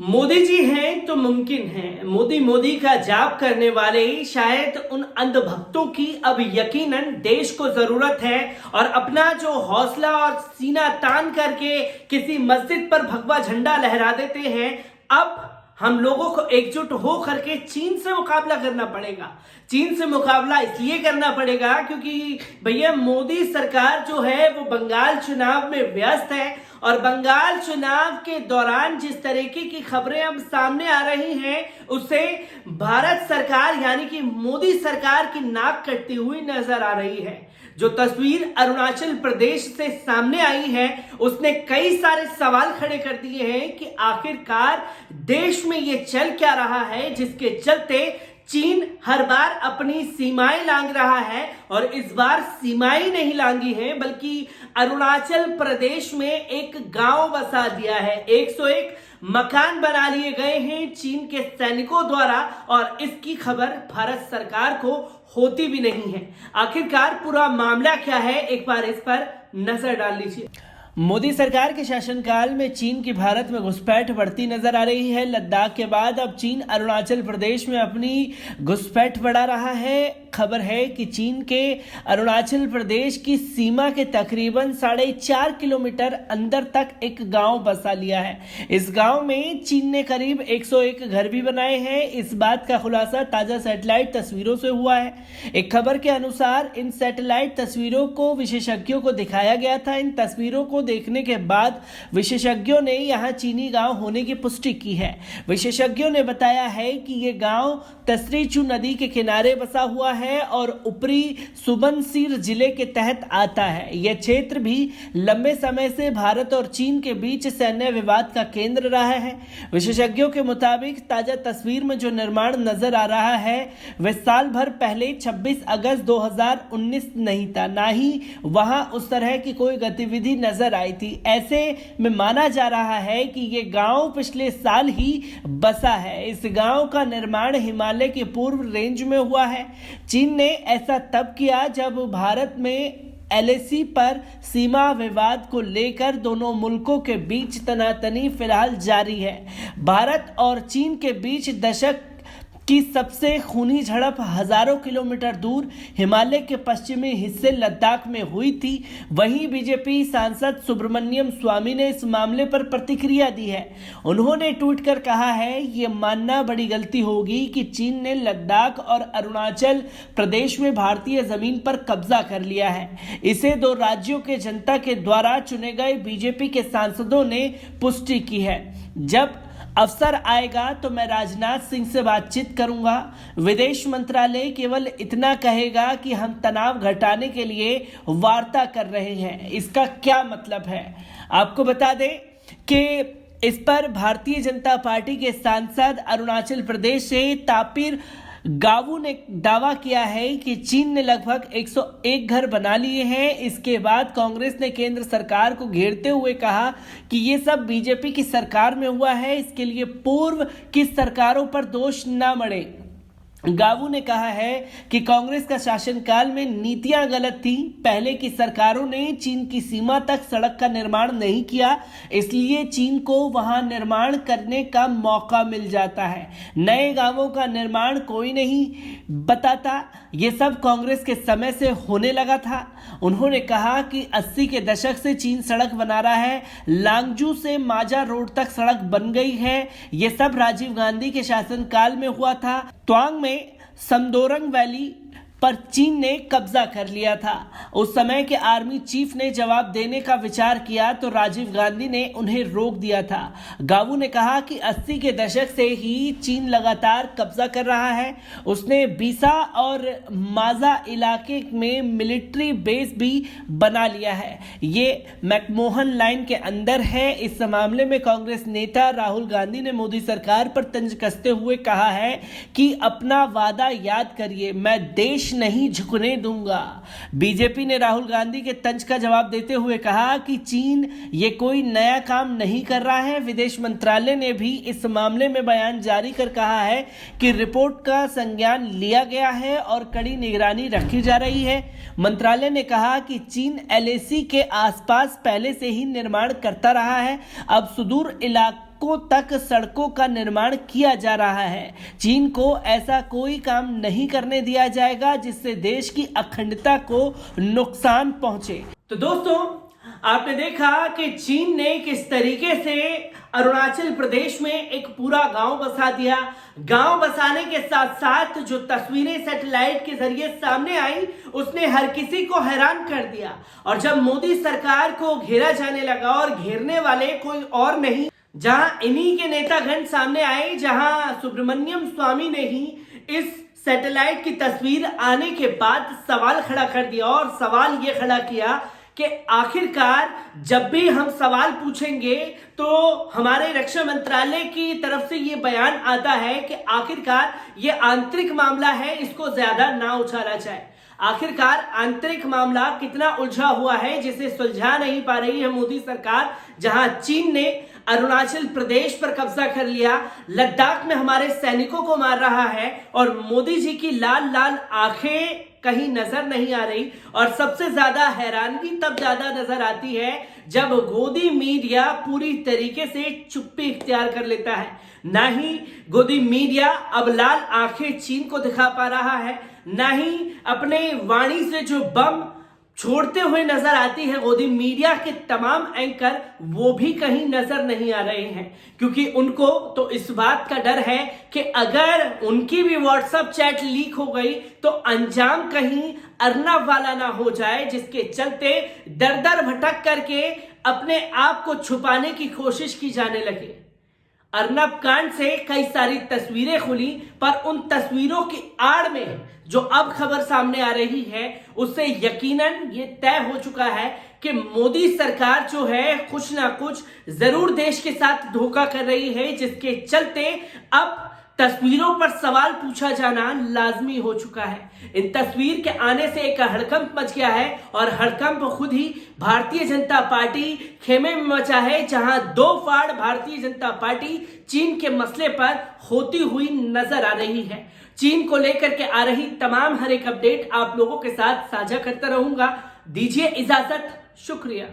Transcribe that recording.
मोदी जी हैं तो मुमकिन है। मोदी का जाप करने वाले शायद उन अंधभक्तों की अब यकीनन देश को जरूरत है और अपना जो हौसला और सीना तान करके किसी मस्जिद पर भगवा झंडा लहरा देते हैं। अब हम लोगों को एकजुट हो करके चीन से मुकाबला करना पड़ेगा। चीन से मुकाबला इसलिए करना पड़ेगा क्योंकि भैया मोदी सरकार जो है वो बंगाल चुनाव में व्यस्त है और बंगाल चुनाव के दौरान जिस तरीके की खबरें अब सामने आ रही हैं उससे भारत सरकार यानी कि मोदी सरकार की नाक कटती हुई नजर आ रही है। जो तस्वीर अरुणाचल प्रदेश से सामने आई है उसने कई सारे सवाल खड़े कर दिए हैं कि आखिरकार देश में ये चल क्या रहा है जिसके चलते चीन हर बार अपनी सीमाएं लांघ रहा है और इस बार सीमाएं नहीं लांघी हैं बल्कि अरुणाचल प्रदेश में एक गांव बसा दिया है। 101 मकान बना लिए गए हैं चीन के सैनिकों द्वारा और इसकी खबर भारत सरकार को होती भी नहीं है। आखिरकार पूरा मामला क्या है, एक बार इस पर नजर डाल लीजिए। मोदी सरकार के शासनकाल में चीन की भारत में घुसपैठ बढ़ती नजर आ रही है। लद्दाख के बाद अब चीन अरुणाचल प्रदेश में अपनी घुसपैठ बढ़ा रहा है। खबर है कि चीन के अरुणाचल प्रदेश की सीमा के तकरीबन 4.5 किलोमीटर अंदर तक एक गांव बसा लिया है। इस गांव में चीन ने करीब 101 घर भी बनाए हैं। इस बात का खुलासा ताजा सैटेलाइट तस्वीरों से हुआ है। एक खबर के अनुसार इन सैटेलाइट तस्वीरों को विशेषज्ञों को दिखाया गया था। इन तस्वीरों को देखने के बाद विशेषज्ञों ने यहां चीनी गांव होने की पुष्टि की है। विशेषज्ञों ने बताया है कि यह गांव तसरीचू नदी के किनारे बसा हुआ है और ऊपरी सुबनसिर जिले के तहत आता है। यह क्षेत्र भी लंबे समय से भारत और चीन के बीच सैन्य विवाद का केंद्र रहा है। विशेषज्ञों के मुताबिक ताजा तस्वीर में जो निर्माण नजर आ रहा है वह साल भर पहले 26 अगस्त 2019 नहीं था, ना ही वहां उस तरह की कोई गतिविधि नजर आई थी। ऐसे में माना जा रहा है कि यह गांव पिछले साल ही बसा है। इस गांव का निर्माण हिमालय के पूर्व रेंज में हुआ है। चीन ने ऐसा तब किया जब भारत में LAC पर सीमा विवाद को लेकर दोनों मुल्कों के बीच तनातनी फिलहाल जारी है। भारत और चीन के बीच दशक की सबसे खूनी झड़प हजारों किलोमीटर दूर हिमालय के पश्चिमी हिस्से लद्दाख में हुई थी। वहीं बीजेपी सांसद सुब्रमण्यम स्वामी ने इस मामले पर प्रतिक्रिया दी है। उन्होंने ट्वीट कर कहा है, ये मानना बड़ी गलती होगी कि चीन ने लद्दाख और अरुणाचल प्रदेश में भारतीय जमीन पर कब्जा कर लिया है। इसे दो राज्यों के जनता के द्वारा चुने गए बीजेपी के सांसदों ने पुष्टि की है। जब अवसर आएगा तो मैं राजनाथ सिंह से बातचीत करूंगा। विदेश मंत्रालय केवल इतना कहेगा कि हम तनाव घटाने के लिए वार्ता कर रहे हैं। इसका क्या मतलब है? आपको बता दें कि इस पर भारतीय जनता पार्टी के सांसद अरुणाचल प्रदेश से तापिर गावू ने दावा किया है कि चीन ने लगभग 101 घर बना लिए हैं। इसके बाद कांग्रेस ने केंद्र सरकार को घेरते हुए कहा कि ये सब बीजेपी की सरकार में हुआ है, इसके लिए पूर्व की सरकारों पर दोष न मढ़े। गावू ने कहा है कि कांग्रेस का शासनकाल में नीतियां गलत थी। पहले की सरकारों ने चीन की सीमा तक सड़क का निर्माण नहीं किया, इसलिए चीन को वहां निर्माण करने का मौका मिल जाता है। नए गांवों का निर्माण कोई नहीं बताता, ये सब कांग्रेस के समय से होने लगा था। उन्होंने कहा कि 80 के दशक से चीन सड़क बना रहा है। लांगजू से माजा रोड तक सड़क बन गई है। ये सब राजीव गांधी के शासनकाल में हुआ था। त्वांग में समदोरंग वैली पर चीन ने कब्जा कर लिया था। उस समय के आर्मी चीफ ने जवाब देने का विचार किया तो राजीव गांधी ने उन्हें रोक दिया था। गावू ने कहा कि 80 के दशक से ही चीन लगातार कब्जा कर रहा है। उसने बीसा और माजा इलाके में मिलिट्री बेस भी बना लिया है। ये मैकमोहन लाइन के अंदर है। इस मामले में कांग्रेस नेता राहुल गांधी ने मोदी सरकार पर तंज कसते हुए कहा है कि अपना वादा याद करिए, मैं देश नहीं झुकने दूंगा। बीजेपी ने राहुल गांधी के तंज का जवाब देते हुए कहा कि चीन ये कोई नया काम नहीं कर रहा है। विदेश मंत्रालय ने भी इस मामले में बयान जारी कर कहा है कि रिपोर्ट का संज्ञान लिया गया है और कड़ी निगरानी रखी जा रही है। मंत्रालय ने कहा कि चीन LAC के आसपास पहले से ही निर्माण करता रहा है। अब सुदूर इलाके इलाकों तक सड़कों का निर्माण किया जा रहा है। चीन को ऐसा कोई काम नहीं करने दिया जाएगा जिससे देश की अखंडता को नुकसान पहुंचे। तो दोस्तों, आपने देखा कि चीन ने किस तरीके से अरुणाचल प्रदेश में एक पूरा गांव बसा दिया। गांव बसाने के साथ साथ जो तस्वीरें सैटेलाइट के जरिए सामने आई उसने हर किसी को हैरान कर दिया। और जब मोदी सरकार को घेरा जाने लगा, और घेरने वाले कोई और नहीं, जहां इन्हीं के नेतागण सामने आए, जहां सुब्रमण्यम स्वामी ने ही इस सैटेलाइट की तस्वीर आने के बाद सवाल खड़ा कर दिया। और सवाल यह खड़ा किया कि आखिरकार जब भी हम सवाल पूछेंगे तो हमारे रक्षा मंत्रालय की तरफ से ये बयान आता है कि आखिरकार ये आंतरिक मामला है, इसको ज्यादा ना उछाला जाए। आखिरकार आंतरिक मामला कितना उलझा हुआ है जिसे सुलझा नहीं पा रही है मोदी सरकार। जहां चीन ने अरुणाचल प्रदेश पर कब्जा कर लिया, लद्दाख में हमारे सैनिकों को मार रहा है, और मोदी जी की लाल लाल आंखें कहीं नजर नहीं आ रही। और सबसे ज्यादा हैरानगी तब ज्यादा नजर आती है जब गोदी मीडिया पूरी तरीके से चुप्पी इख्तियार कर लेता है। ना ही गोदी मीडिया अब लाल आंखें चीन को दिखा पा रहा है, ना ही अपने वाणी से जो बम छोड़ते हुए नजर आती है गोदी मीडिया के तमाम एंकर, वो भी कहीं नजर नहीं आ रहे हैं। क्योंकि उनको तो इस बात का डर है कि अगर उनकी भी व्हाट्सएप चैट लीक हो गई तो अंजाम कहीं अर्नब वाला ना हो जाए, जिसके चलते दर दर भटक करके अपने आप को छुपाने की कोशिश की जाने लगे। अर्नब कांड से कई सारी तस्वीरें खुली, पर उन तस्वीरों की आड़ में जो अब खबर सामने आ रही है उससे यकीनन ये तय हो चुका है कि मोदी सरकार जो है कुछ ना कुछ जरूर देश के साथ धोखा कर रही है, जिसके चलते अब तस्वीरों पर सवाल पूछा जाना लाजमी हो चुका है। इन तस्वीर के आने से एक हड़कंप मच गया है, और हड़कंप खुद ही भारतीय जनता पार्टी खेमे में मचा है, जहां दो फाड़ भारतीय जनता पार्टी चीन के मसले पर होती हुई नजर आ रही है। चीन को लेकर के आ रही तमाम हर एक अपडेट आप लोगों के साथ साझा करता रहूंगा। दीजिए इजाजत, शुक्रिया।